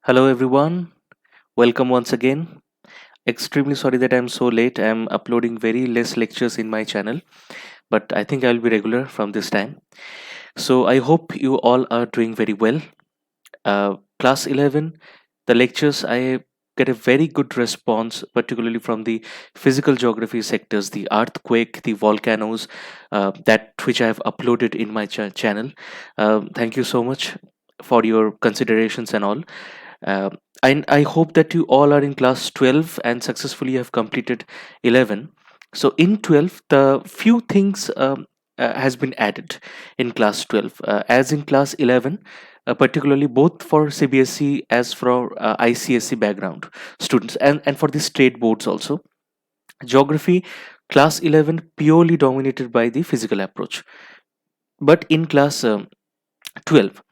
Hello everyone, welcome once again. Extremely sorry that I'm so late. I'm uploading very less lectures in my channel, but I think I'll be regular from this time. So I hope you all are doing very well. Class 11, the lectures I get a very good response, particularly from the physical geography sectors, the earthquake, the volcanoes, that which I have uploaded in my channel. Thank you so much for your considerations and all. Um, I hope that you all are in class 12 and successfully have completed 11. So in 12, the few things has been added in class 12. As in class 11, particularly both for CBSE as for ICSE background students and for the state boards also. Geography, class 11 purely dominated by the physical approach. But in class 12,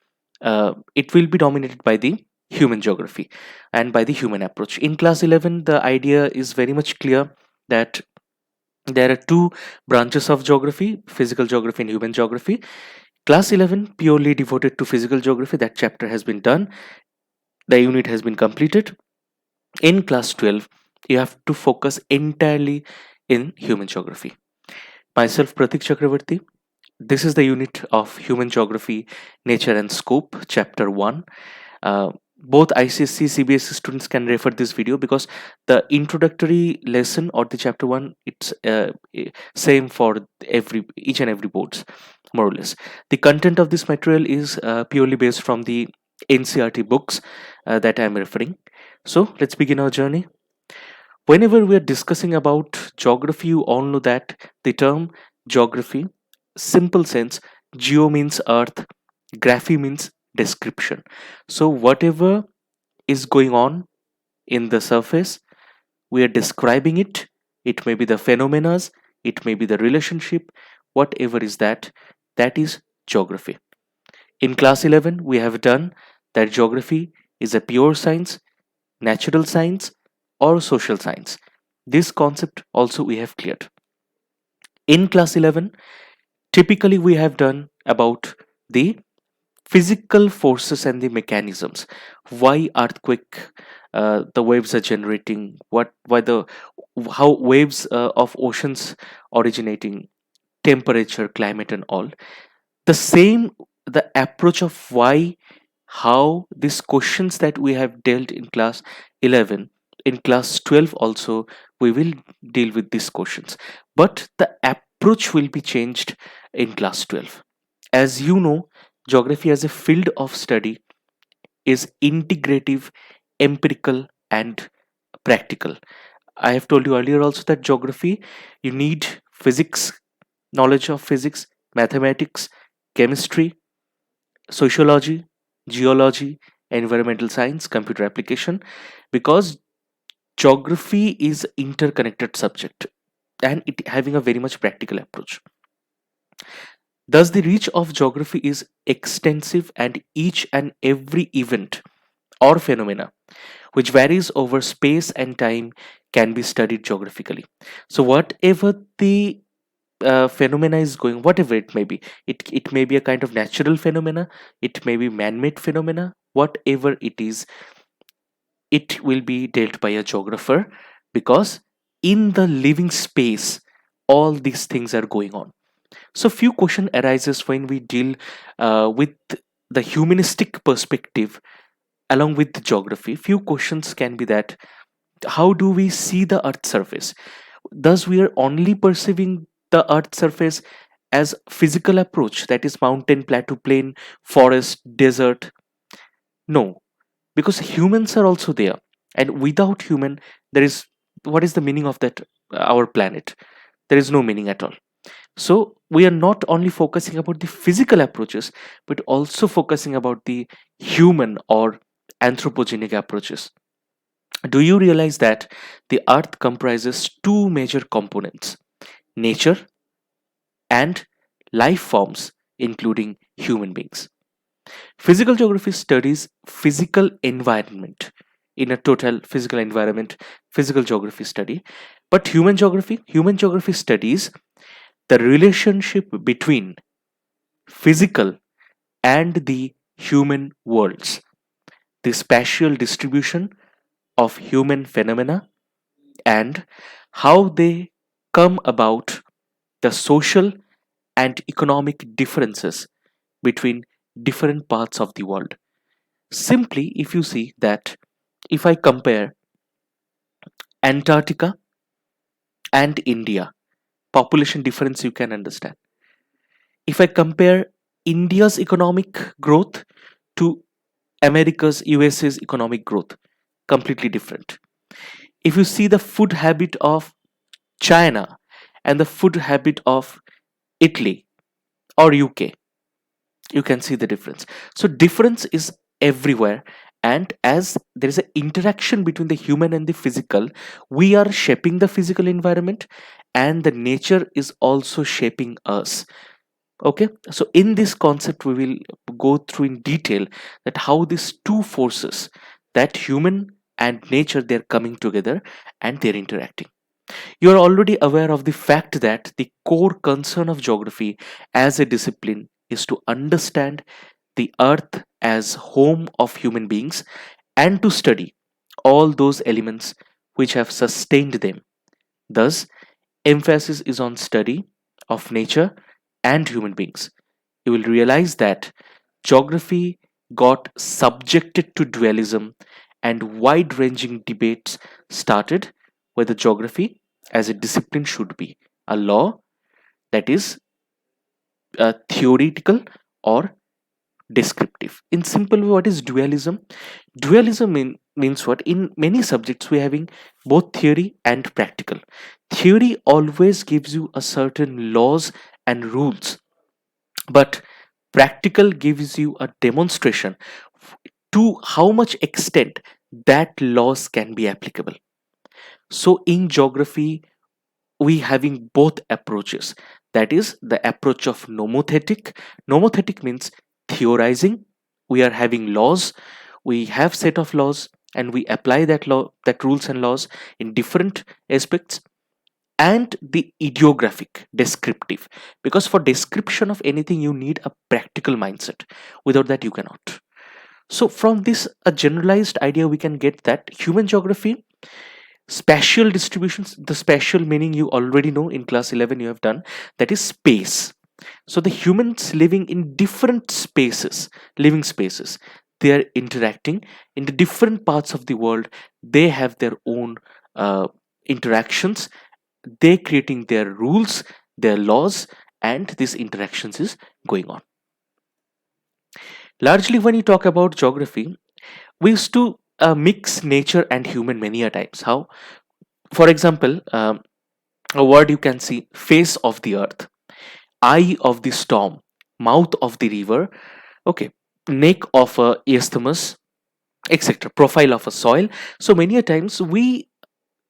it will be dominated by the human geography and by the human approach. In class 11, the idea is very much clear that there are two branches of geography: physical geography and human geography. Class 11 purely devoted to physical geography. That chapter has been done, the unit has been completed. In class 12, you have to focus entirely in human geography. Myself, Pratik Chakravarti. This is the unit of human geography, nature and scope, chapter 1. Both ICSC CBSE students can refer this video because the introductory lesson or the chapter 1, it's same for each and every boards, more or less. The content of this material is purely based from the NCRT books that I am referring. So let's begin our journey. Whenever we are discussing about geography, you all know that the term geography, simple sense, geo means earth, graphy means description. So whatever is going on in the surface, we are describing it. It may be the phenomena, it may be the relationship, whatever is that, that is geography. In class 11, we have done that geography is a pure science, natural science, or social science. This concept also we have cleared. In class 11, typically we have done about the physical forces and the mechanisms, why earthquake, the waves are generating, what why the how waves of oceans originating, temperature, climate and all. The same, the approach of why, how, these questions that we have dealt in class 11, in class 12 also we will deal with these questions, but the approach will be changed in class 12. As you know, geography as a field of study is integrative, empirical and practical. I have told you earlier also that geography, you need physics, knowledge of physics, mathematics, chemistry, sociology, geology, environmental science, computer application, because geography is interconnected subject and it having a very much practical approach. Thus, the reach of geography is extensive, and each and every event or phenomena which varies over space and time can be studied geographically. So, whatever the phenomena is going, whatever it may be, it may be a kind of natural phenomena, it may be man-made phenomena, whatever it is, it will be dealt by a geographer, because in the living space all these things are going on. So few question arises when we deal with the humanistic perspective along with the geography. Few questions can be that how do we see the earth surface? Thus we are only perceiving the earth surface as physical approach, that is mountain, plateau, plain, forest, desert. No, because humans are also there, and without human there is, what is the meaning of that, our planet? There is no meaning at all. So we are not only focusing about the physical approaches, but also focusing about the human or anthropogenic approaches. Do you realize that the earth comprises two major components: nature and life forms, including human beings? Physical geography studies physical environment, in a total physical environment, physical geography study. But human geography studies the relationship between physical and the human worlds. the spatial distribution of human phenomena, and how they come about, the social and economic differences between different parts of the world. Simply, if you see that, if I compare Antarctica and India, population difference you can understand. If I compare India's economic growth to America's, USA's economic growth, completely different. If you see the food habit of China and the food habit of Italy or UK, you can see the difference. So difference is everywhere, and as there is an interaction between the human and the physical, we are shaping the physical environment, and the nature is also shaping us. Okay, so in this concept we will go through in detail that how these two forces, that human and nature, they're coming together and they're interacting. You are already aware of the fact that the core concern of geography as a discipline is to understand the earth as home of human beings and to study all those elements which have sustained them. Thus, emphasis is on study of nature and human beings. You will realize that geography got subjected to dualism, and wide ranging debates started whether geography as a discipline should be a law, that is, theoretical or descriptive. In simple way, what is dualism? Dualism means what? In many subjects, we're having both theory and practical. Theory always gives you a certain laws and rules, but practical gives you a demonstration to how much extent that laws can be applicable. So in geography, we having both approaches. That is the approach of nomothetic. Nomothetic means theorizing. We are having laws, we have set of laws, and we apply that law, that rules and laws in different aspects. And the ideographic, descriptive, because for description of anything you need a practical mindset. Without that you cannot. So from this a generalized idea we can get that human geography, spatial distributions, the spatial meaning you already know in class 11 you have done, that is space. So the humans living in different spaces, living spaces, they are interacting in the different parts of the world. They have their own interactions, they creating their rules, their laws, and these interactions is going on. Largely when you talk about geography, we used to mix nature and human many a times. How? For example, a word you can see: face of the earth, eye of the storm, mouth of the river, okay, neck of a isthmus, etc., profile of a soil. So many a times we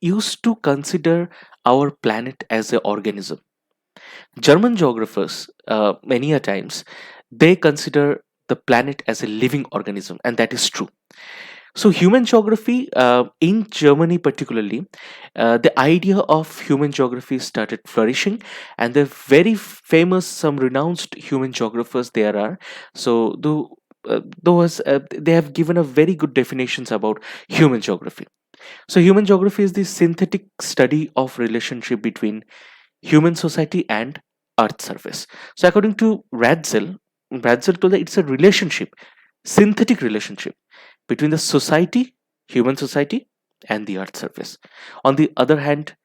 used to consider our planet as an organism. German geographers, many a times, they consider the planet as a living organism, and that is true. So, human geography in Germany, particularly, the idea of human geography started flourishing, and the very famous, some renounced human geographers there are. So, those they have given a very good definitions about human geography. So, human geography is the synthetic study of relationship between human society and Earth surface. So, according to Radzel told that it's a relationship, synthetic relationship between the society, human society, and the Earth surface. On the other hand,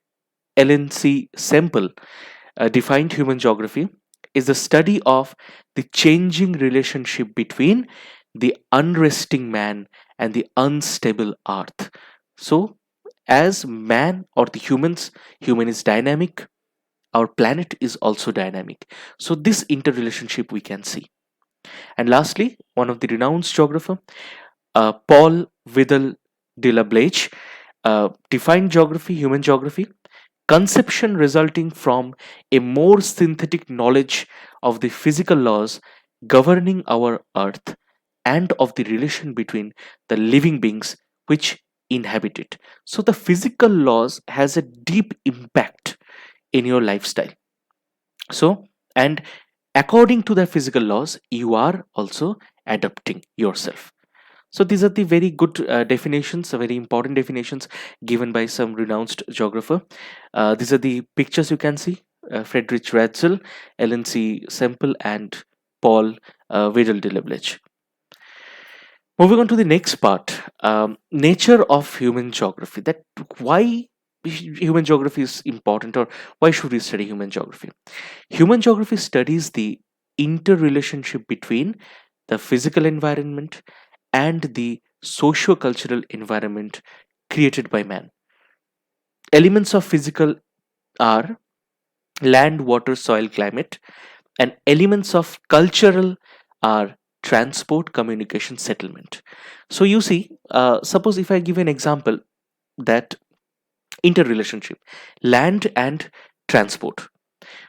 LNC Semple defined human geography is the study of the changing relationship between the unresting man and the unstable earth. So, as man or the humans, human is dynamic, our planet is also dynamic. So, this interrelationship we can see. And lastly, one of the renowned geographer, Paul Vidal de la Blache, defined geography, human geography, conception resulting from a more synthetic knowledge of the physical laws governing our earth and of the relation between the living beings which inhabit it. So the physical laws has a deep impact in your lifestyle. So, and according to the physical laws, you are also adapting yourself. So these are the very good definitions, very important definitions given by some renowned geographer. These are the pictures you can see: Friedrich Ratzel, Ellen C. Semple, and Paul Wedel de Leblich. Moving on to the next part, nature of human geography. That why human geography is important, or why should we study human geography? Human geography studies the interrelationship between the physical environment and the socio-cultural environment created by man. Elements of physical are land, water, soil, climate, and elements of cultural are transport, communication, settlement. So you see, suppose if I give an example, that interrelationship, land and transport.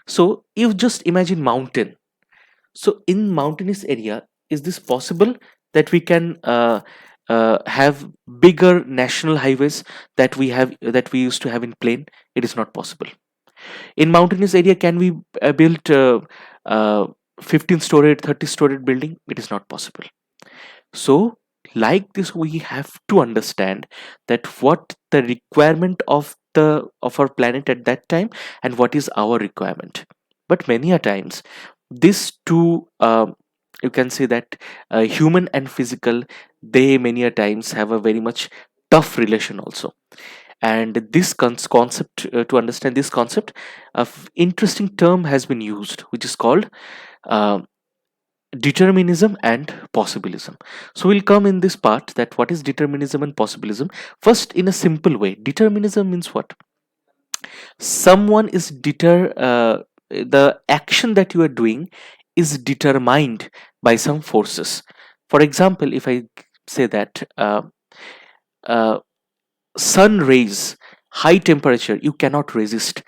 So you just imagine mountain. So in mountainous area, is this possible that we can have bigger national highways that we used to have in plain? It is not possible. In mountainous area, can we build uh, 15 storied, 30 storied building? It is not possible. So like this, we have to understand that what the requirement of our planet at that time, and what is our requirement. But many a times these two, you can say that human and physical, they many a times have a very much tough relation also. And this concept, to understand this concept, of interesting term has been used, which is called uh, determinism and possibilism. So we'll come in this part that what is determinism and possibilism. First, in a simple way, determinism means what? Someone is the action that you are doing is determined by some forces. For example, if I say that uh, sun rays, high temperature, you cannot resist.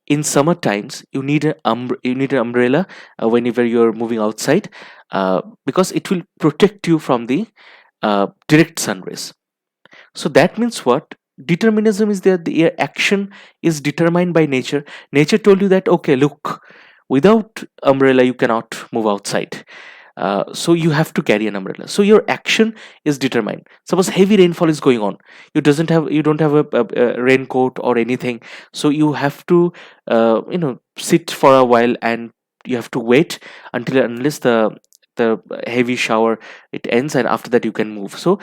In summer times, you need an umbrella whenever you're moving outside, because it will protect you from the direct sun rays. So that means what? Determinism is that the action is determined by nature. Nature told you that, okay, look, without umbrella you cannot move outside, so you have to carry an umbrella. So your action is determined. Suppose heavy rainfall is going on, you don't have a raincoat or anything, so you have to sit for a while, and you have to wait until unless the heavy shower it ends, and after that you can move. So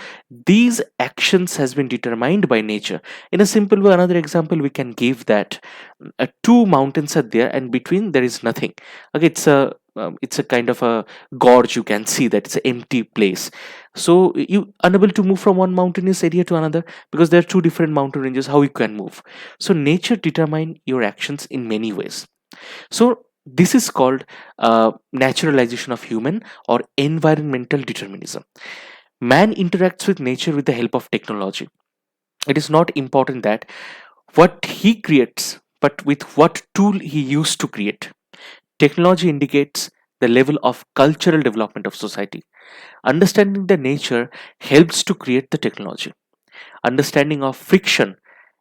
these actions has been determined by nature. In a simple way, another example we can give that two mountains are there, and between there is nothing. Okay, it's a kind of a gorge. You can see that it's an empty place, so you unable to move from one mountainous area to another, because there are two different mountain ranges. How you can move? So nature determine your actions in many ways. So this is called naturalization of human or environmental determinism. Man interacts with nature with the help of technology. It is not important that what he creates, but with what tool he used to create. Technology indicates the level of cultural development of society. Understanding the nature helps to create the technology. Understanding of friction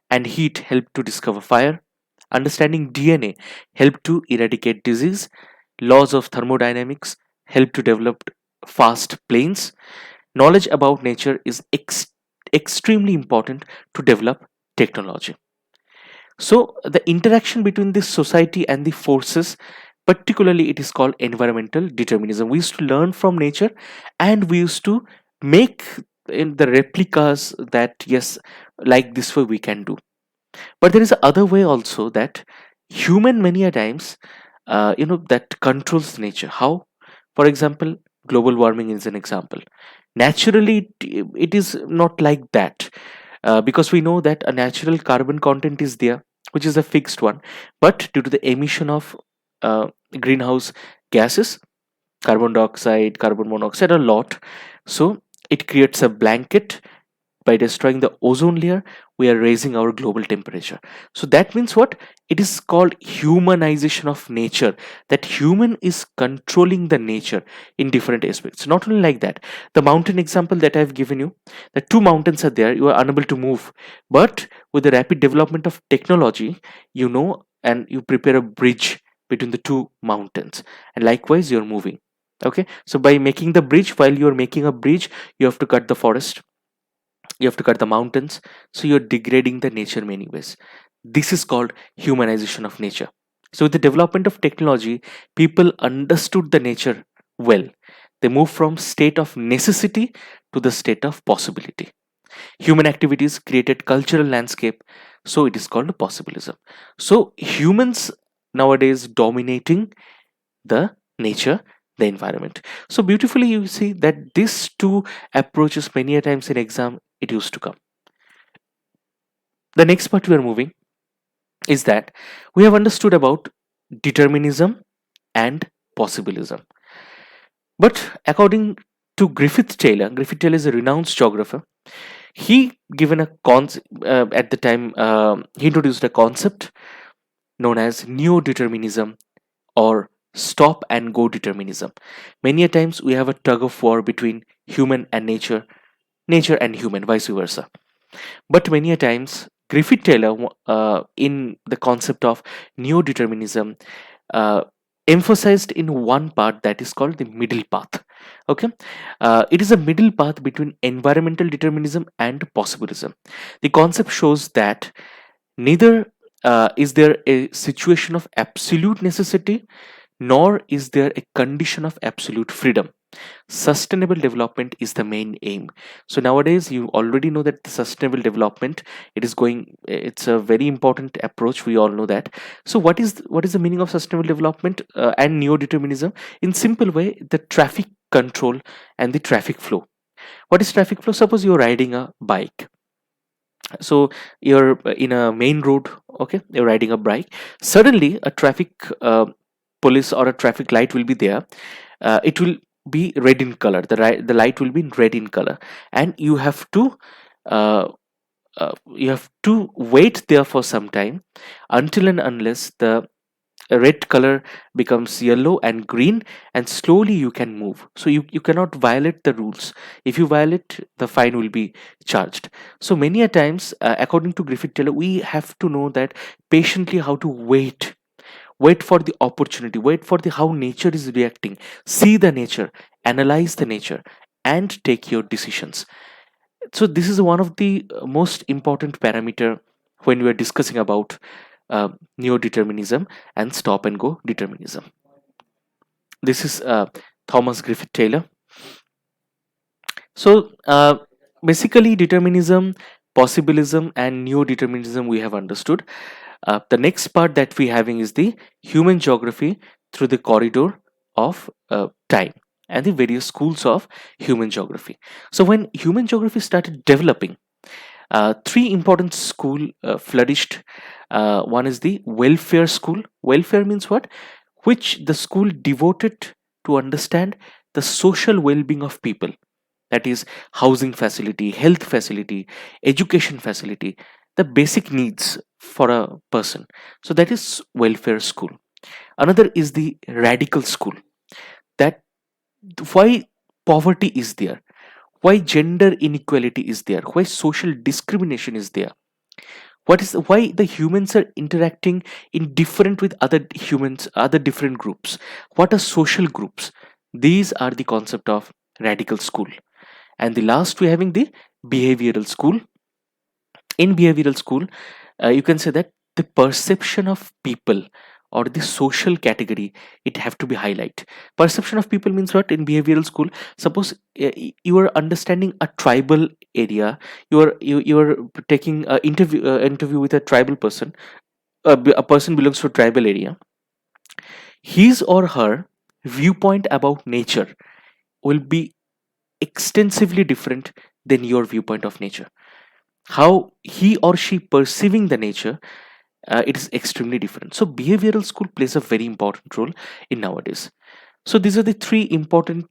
and heat help to discover fire. Understanding DNA help to eradicate disease. Laws of thermodynamics help to develop fast planes. Knowledge about nature is extremely important to develop technology. So the interaction between this society and the forces, particularly it is called environmental determinism. We used to learn from nature, and we used to make in the replicas that yes, like this way we can do. But there is a other way also, that human many a times that controls nature. How? For example, global warming is an example. Naturally it is not like that, because we know that a natural carbon content is there, which is a fixed one. But due to the emission of greenhouse gases, carbon dioxide, carbon monoxide, a lot, so it creates a blanket. By destroying the ozone layer, we are raising our global temperature. So that means what? It is called humanization of nature, that human is controlling the nature in different aspects. Not only like that, the mountain example that I've given you, the two mountains are there, you are unable to move. But with the rapid development of technology, and you prepare a bridge between the two mountains, and likewise you're moving. Okay, so by making the bridge, while you're making a bridge, you have to cut the forest, you have to cut the mountains, so you're degrading the nature many ways. This is called humanization of nature. So with the development of technology, people understood the nature well. They moved from state of necessity to the state of possibility. Human activities created cultural landscape, so it is called possibilism. So humans nowadays dominating the nature, the environment. So beautifully you see that these two approaches many a times in exam it used to come. The next part we are moving is that we have understood about determinism and possibilism. But according to Griffith Taylor is a renowned geographer. He given a at the time he introduced a concept known as neo-determinism or stop and go determinism. Many a times we have a tug of war between human and nature, nature and human, vice versa. But many a times Griffith Taylor, in the concept of neo determinism, uh, emphasized in one part that is called the middle path. Okay, it is a middle path between environmental determinism and possibilism. The concept shows that neither is there a situation of absolute necessity, nor is there a condition of absolute freedom. Sustainable development is the main aim. So nowadays you already know that the sustainable development, it's a very important approach, we all know that. So what is the meaning of sustainable development and neo determinism? In simple way, the traffic control and the traffic flow. What is traffic flow? Suppose you're riding a bike, so you're in a main road, okay, you're riding a bike. Suddenly a traffic police or a traffic light will be there. It will be red in color, the light will be in red in color, and uh, you have to wait there for some time until and unless the red color becomes yellow and green, and slowly you can move. So you cannot violate the rules. If you violate, the fine will be charged. So many a times, according to Griffith Taylor, we have to know that patiently how to wait for the opportunity, wait for the how nature is reacting, see the nature, analyze the nature, and take your decisions. So this is one of the most important parameter when we are discussing about neo-determinism and stop and go determinism. This is Thomas Griffith Taylor. So basically determinism, possibilism, and neo-determinism we have understood. The next part that we having is the human geography through the corridor of time and the various schools of human geography. So when human geography started developing, three important school flourished. One is the welfare school. Welfare means what? Which the school devoted to understand the social well-being of people. That is housing facility, health facility, education facility, the basic needs for a person. So that is welfare school. Another is the radical school. That why poverty is there, why gender inequality is there, why social discrimination is there, what is why the humans are interacting in different with other humans, other different groups, what are social groups. These are the concept of radical school. And the last we're having the behavioral school. In behavioral school, you can say that the perception of people or the social category, it have to be highlight. Perception of people means what? In behavioral school, suppose you are understanding a tribal area, you are taking a interview with a tribal person, a person belongs to a tribal area. His or her viewpoint about nature will be extensively different than your viewpoint of nature. How he or she perceiving the nature, it is extremely different. So behavioral school plays a very important role in nowadays. So these are the three important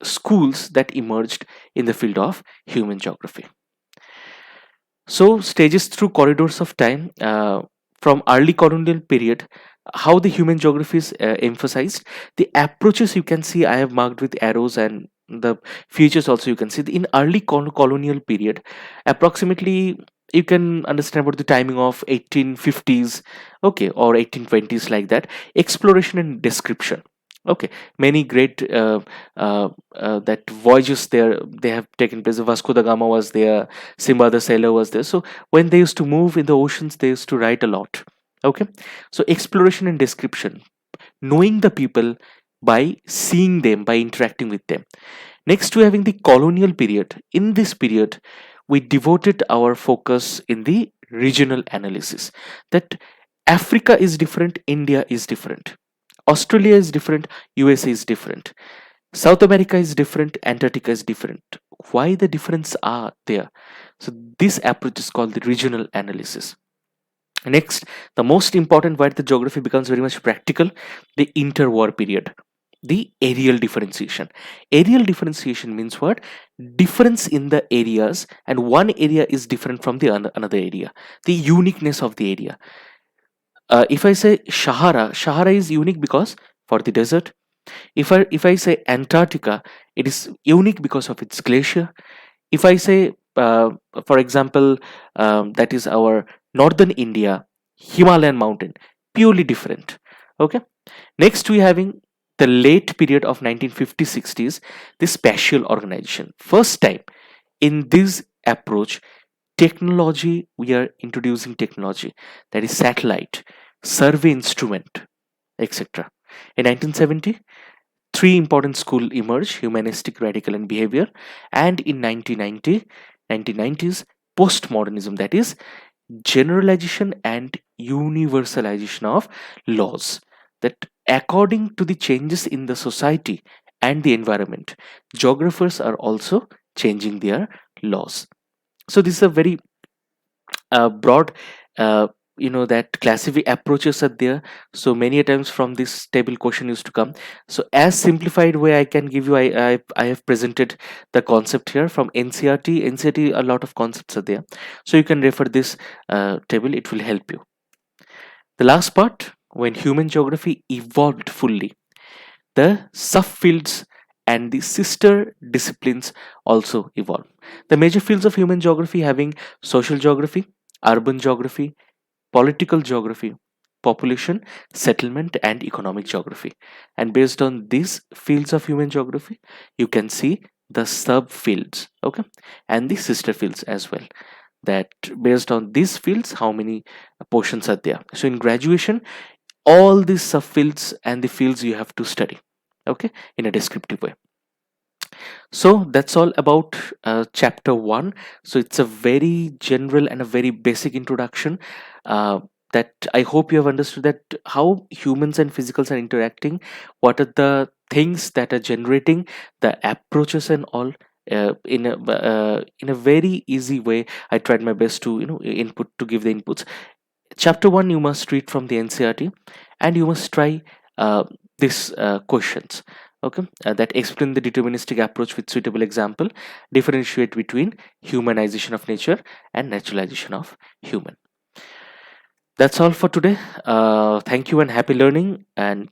schools that emerged in the field of human geography. So stages through corridors of time, from early colonial period, how the human geography is emphasized. The approaches you can see I have marked with arrows, and the features also you can see. In early colonial period, approximately you can understand about the timing of 1850s, okay, or 1820s, like that. Exploration and description. Okay, many great that voyages there they have taken place. Vasco da Gama was there, Simba the Sailor was there. So when they used to move in the oceans, they used to write a lot. Okay, so exploration and description, knowing the people by seeing them, by interacting with them. Next, we having the colonial period. In this period, we devoted our focus in the regional analysis. That Africa is different, India is different, Australia is different, USA is different, South America is different, Antarctica is different. Why the difference are there? So this approach is called the regional analysis. Next, the most important where the geography becomes very much practical, the interwar period, the areal differentiation. Areal differentiation means what? Difference in the areas, and one area is different from the another area. The uniqueness of the area. If I say Sahara is unique because for the desert. If I say Antarctica, it is unique because of its glacier. If I say, for example, that is our northern India, Himalayan mountain, purely different. Okay. Next, we having the late period of 1950s-60s, the spatial organization. First time in this approach, technology, we are introducing technology, that is satellite, survey instrument, etc. In 1970, three important schools emerged: humanistic, radical, and behavior. And in 1990s, postmodernism, that is generalization and universalization of laws. That according to the changes in the society and the environment, geographers are also changing their laws. So this is a very broad, uh, that classify approaches are there. So many a times from this table question used to come. So as simplified way I can give you, I have presented the concept here from ncrt. A lot of concepts are there, so you can refer this table, it will help you. The last part, when human geography evolved fully, the subfields and the sister disciplines also evolve. The major fields of human geography having social geography, urban geography, political geography, population, settlement, and economic geography. And based on these fields of human geography, you can see the subfields, okay, and the sister fields as well. That based on these fields, how many portions are there. So in graduation, all these subfields and the fields you have to study, okay, in a descriptive way. So that's all about chapter 1. So it's a very general and a very basic introduction, uh, that I hope you have understood that how humans and physicals are interacting, what are the things that are generating the approaches and all, in a very easy way. I tried my best to input to give the inputs. Chapter 1 you must read from the ncrt, and you must try these questions, okay, that explain the deterministic approach with suitable example, differentiate between humanization of nature and naturalization of human. That's all for today. Thank you and happy learning. And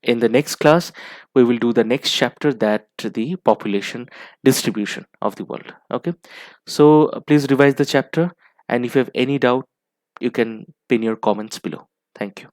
in the next class we will do the next chapter, that the population distribution of the world. Okay, so please revise the chapter, and if you have any doubt, you can pin your comments below. Thank you.